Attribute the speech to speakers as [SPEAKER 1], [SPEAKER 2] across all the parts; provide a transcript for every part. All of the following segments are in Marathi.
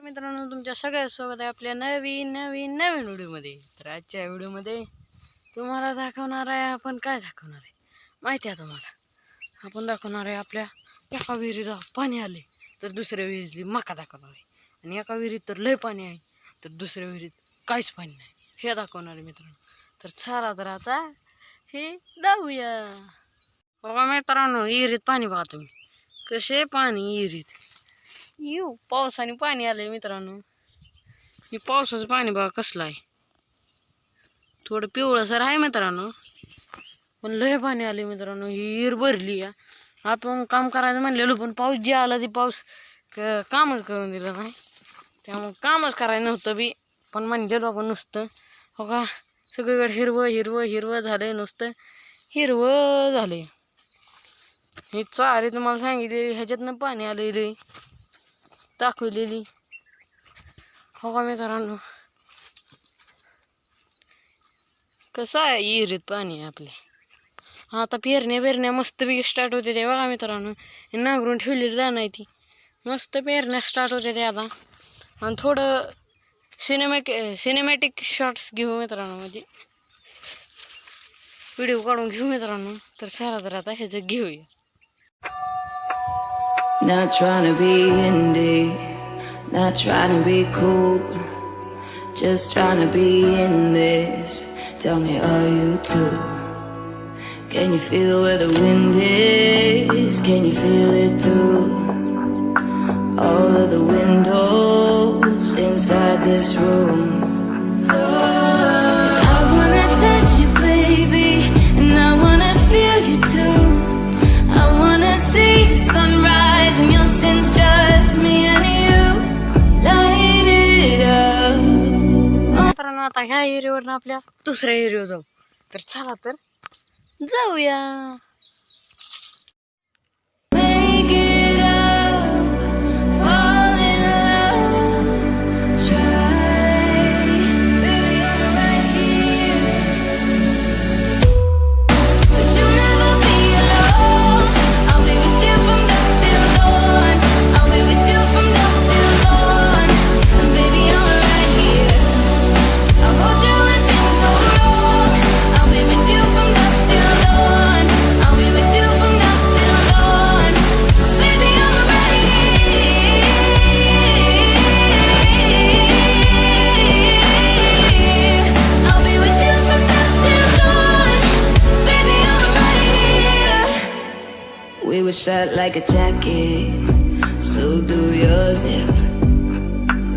[SPEAKER 1] मित्रांनो, तुमच्या सगळ्या स्वागत आहे आपल्या नवीन व्हिडिओमध्ये. तर आजच्या व्हिडिओमध्ये तुम्हाला दाखवणार आहे, आपण काय दाखवणार आहे माहिती आहे तुम्हाला. आपण दाखवणार आहे आपल्या एका विहिरीला पाणी आले तर दुसऱ्या विहिरीतली मका दाखवणार आहे, आणि एका विहिरीत तर लय पाणी आहे तर दुसऱ्या विहिरीत काहीच पाणी नाही हे दाखवणार आहे मित्रांनो. तर चला तर आता हे जाऊया. बघा मित्रांनो, विहिरीत पाणी बघा तुम्ही, कसे पाणी विहिरीत पावसाने पाणी आलंय मित्रांनो. हे पावसाचं पाणी बघा कसलं आहे, थोडं पिवळसर आहे मित्रांनो, पण लय पाणी आले मित्रांनो. ही विहीर भरली या. आपण काम करायचं म्हणलेलो, पण पाऊस जे आला ते पाऊस कामच करून दिलं नाही, त्यामुळं कामच करायचं नव्हतं बी. पण म्हणलेलो आपण नुसतं हो का, सगळीकडे हिरवं हिरवं हिरवं झालंय, नुसतं हिरवं झालंय. ही चारी तुम्हाला सांगितलेली, ह्याच्यातनं पाणी आलेलं दाखवलेली हो का मित्रांनो. कसं आहे विहिरीत पाणी आहे आपल्या. आता पेरण्या मस्तपैकी स्टार्ट होते ते बघा मित्रांनो. नांगरून ठेवलेली रान आहे ती, मस्त पेरण्या स्टार्ट होते ते आता. आणि थोडं सिनेमॅटिक शॉट्स घेऊ मित्रांनो, म्हणजे व्हिडिओ काढून घेऊ मित्रांनो. तर चला तर आता ह्याचं घेऊया.
[SPEAKER 2] Not trying to be indie, not trying to be cool, just trying to be in this. Tell me, are you too? Can you feel where the wind is? Can you feel it through all of the windows inside this room? 'Cause I wanna touch you, baby, and I wanna feel you too. I wanna see the sunrise and your sins, just me and you. Light it up.
[SPEAKER 1] मित्रांनो, आता ह्या एरियावरून आपल्या दुसऱ्या एरियावर जाऊ. तर चला तर जाऊया.
[SPEAKER 2] Make it up, fall in love, try. Baby, I'm right here, but you'll never be alone. I'll be with you from dusk till dawn. I'll be with you from dusk till dawn. And baby, I'm right here. I'll hold you when things go wrong. I'll be with you from dusk till dawn. I'll be with you from dusk till dawn. Baby, I'm right here. I'll be with you from dusk till dawn. Baby, I'm right here. We were shot like a jacket, so do your zip.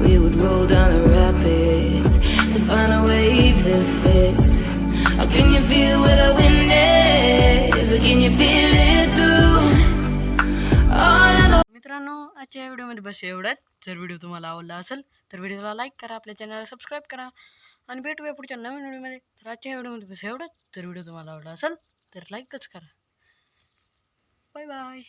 [SPEAKER 2] We would roll down the rapids to find a wave that fits. How can you feel where the wind is? Or can you feel it through all of the...
[SPEAKER 1] मित्रांनो, आजच्या व्हिडिओमध्ये बस एवढंच. जर व्हिडिओ तुम्हाला आवडला असेल तर व्हिडिओला लाईक करा, आपल्या चॅनलला सबस्क्राईब करा, आणि भेटूया पुढच्या नवीन व्हिडिओमध्ये. तर आजच्या व्हिडिओमध्ये बस एवढंच. जर व्हिडिओ तुम्हाला आवडला असेल तर लाईकच करा. Bye bye.